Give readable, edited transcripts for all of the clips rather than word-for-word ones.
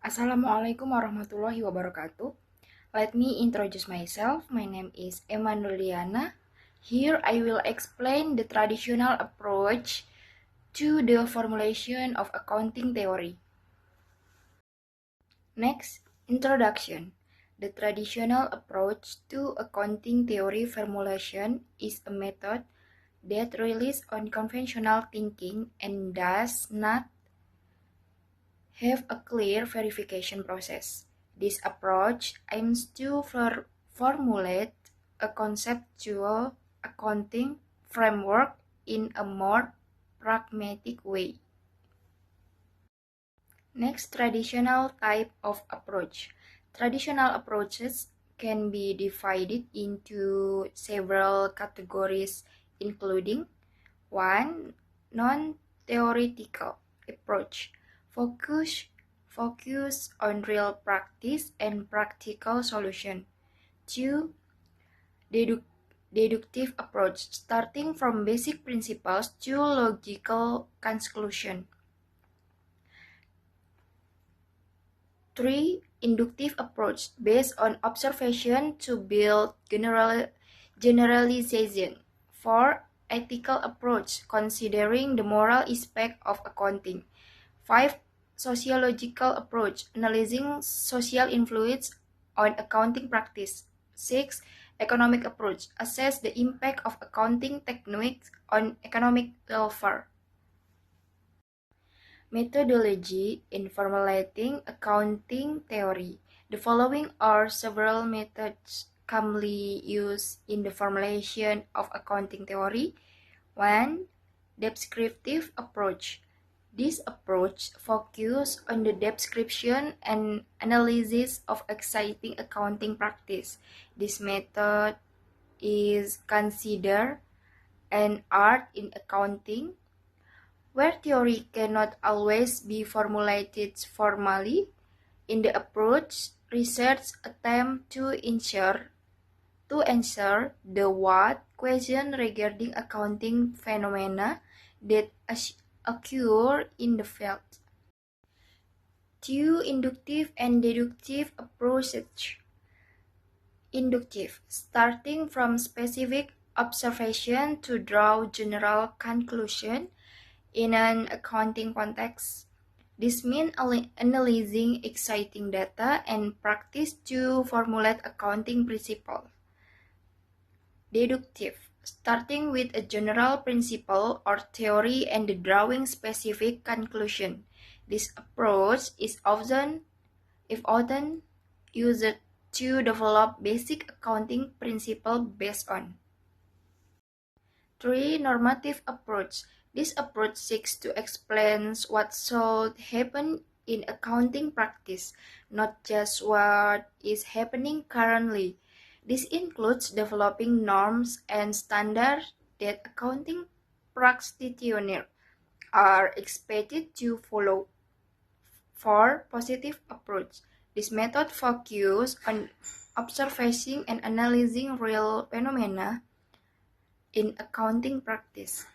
Assalamualaikum warahmatullahi wabarakatuh. Let me introduce myself. My name is Emanueliana. Here I will explain the traditional approach to the formulation of accounting theory. Next, introduction. The traditional approach to accounting theory formulation is a method that relies on conventional thinking and does not have a clear verification process. This approach aims to formulate a conceptual accounting framework in a more pragmatic way. Next, traditional type of approach. Traditional approaches can be divided into several categories, including 1. Non-theoretical approach. Focus on real practice and practical solution. 2. Deductive approach, starting from basic principles to logical conclusion. 3. Inductive approach, based on observation to build generalization. 4. Ethical approach, considering the moral aspect of accounting. 5. Sociological approach, analyzing social influence on accounting practice. 6. Economic approach, assess the impact of accounting techniques on economic welfare. Methodology in formulating accounting theory. The following are several methods commonly used in the formulation of accounting theory. 1. Descriptive approach. This approach focuses on the description and analysis of exciting accounting practice. This method is considered an art in accounting, where theory cannot always be formulated formally. In the approach, research attempts to answer the what question regarding accounting phenomena that occur in the field. 2. Inductive and deductive approaches. Inductive, starting from specific observation to draw general conclusion in an accounting context. This means analyzing exciting data and practice to formulate accounting principles. Deductive, starting with a general principle or theory and drawing specific conclusion. This approach is often used to develop basic accounting principles based on. 3. Normative approach. This approach seeks to explain what should happen in accounting practice, not just what is happening currently. This includes developing norms and standards that accounting practitioners are expected to follow. 4. Positive approach. This method focuses on observing and analyzing real phenomena in accounting practice.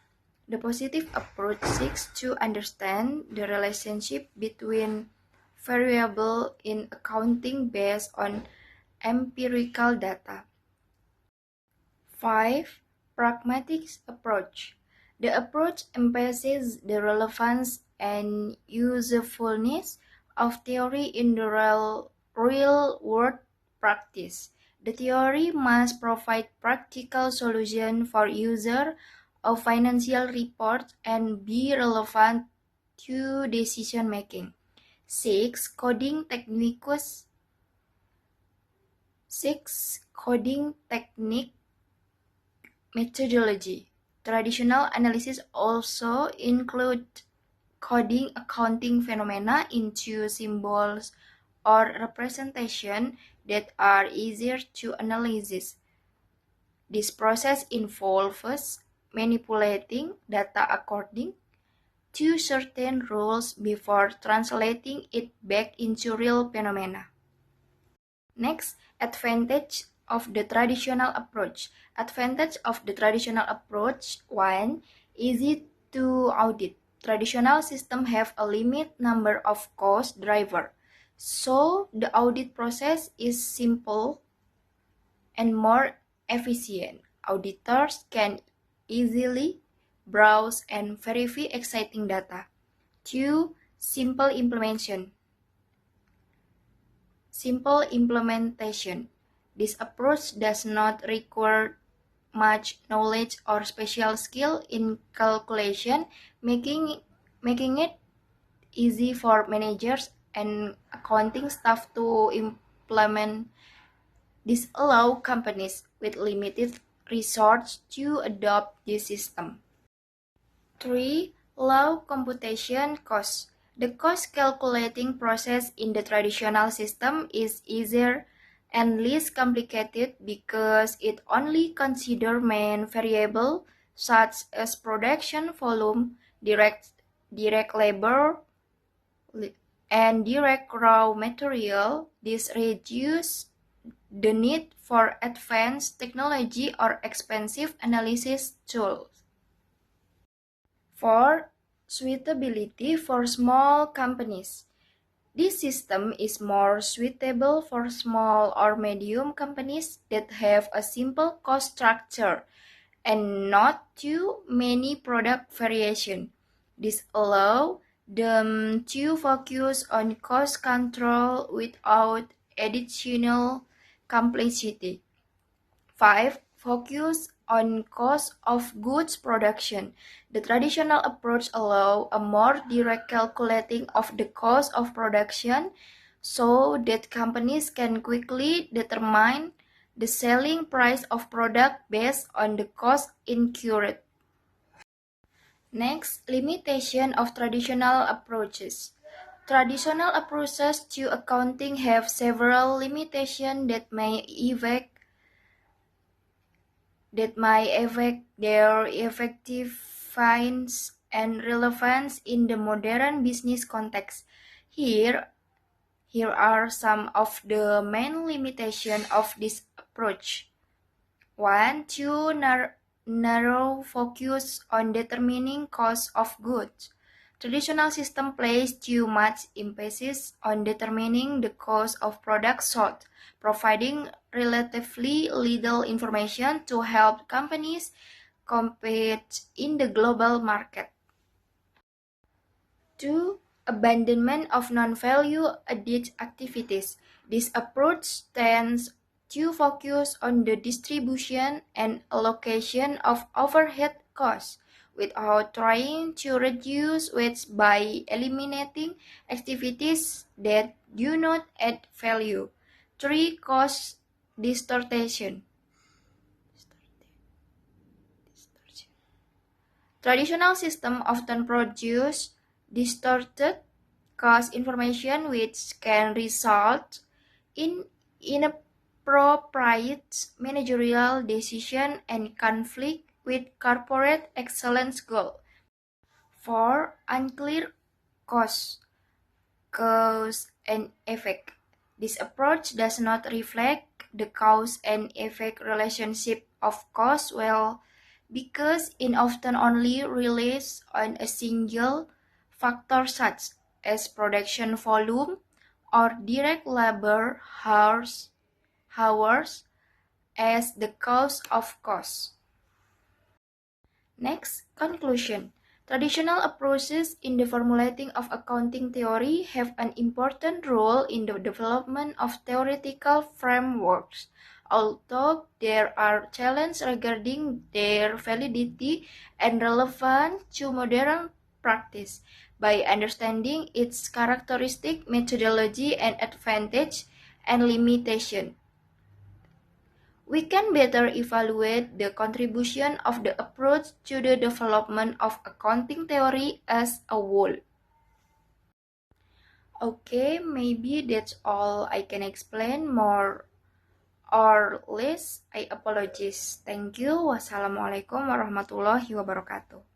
The positive approach seeks to understand the relationship between variables in accounting based on empirical data. 5. Pragmatic approach. The approach emphasizes the relevance and usefulness of theory in the real-world practice. The theory must provide practical solutions for users of financial reports and be relevant to decision making. 6. Coding technique methodology. Traditional analysis also include coding accounting phenomena into symbols or representation that are easier to analyze. This process involves manipulating data according to certain rules before translating it back into real phenomena. Next, advantage of the traditional approach. Advantage of the traditional approach. 1. Easy to audit. Traditional systems have a limited number of cost drivers, So the audit process is simple and more efficient. Auditors can easily browse and verify exciting data. 2. Simple implementation. Simple implementation. This approach does not require much knowledge or special skill in calculation, making it easy for managers and accounting staff to implement. This allows companies with limited resources to adopt this system. 3. Low computation costs. The cost calculating process in the traditional system is easier and less complicated because it only considers main variables such as production volume, direct labor, and direct raw material. This reduces the need for advanced technology or expensive analysis tools. 4. Suitability for small companies. This system is more suitable for small or medium companies that have a simple cost structure and not too many product variation. This allows them to focus on cost control without additional complexity. 5. Focus on cost of goods production. The traditional approach allows a more direct calculating of the cost of production so that companies can quickly determine the selling price of product based on the cost incurred. Next, limitation of traditional approaches. Traditional approaches to accounting have several limitations that may affect their effectiveness and relevance in the modern business context. Here are some of the main limitations of this approach. 1. Too narrow focus on determining cost of goods. Traditional system place too much emphasis on determining the cost of products sold, providing relatively little information to help companies compete in the global market. 2. Abandonment of non-value-added activities. This approach tends to focus on the distribution and allocation of overhead costs without trying to reduce waste by eliminating activities that do not add value. 3. Cost distortion. Traditional systems often produce distorted cost information which can result in inappropriate managerial decision and conflict with corporate excellence goals. 4. Unclear cause and effect. This approach does not reflect the cause and effect relationship of cost well because it often only relies on a single factor such as production volume or direct labor hours as the cause of cost. Next, conclusion. Traditional approaches in the formulating of accounting theory have an important role in the development of theoretical frameworks. Although there are challenges regarding their validity and relevance to modern practice, by understanding its characteristic, methodology, and advantage and limitation, we can better evaluate the contribution of the approach to the development of accounting theory as a whole. Okay, maybe that's all I can explain. More or less, I apologize. Thank you. Wassalamualaikum warahmatullahi wabarakatuh.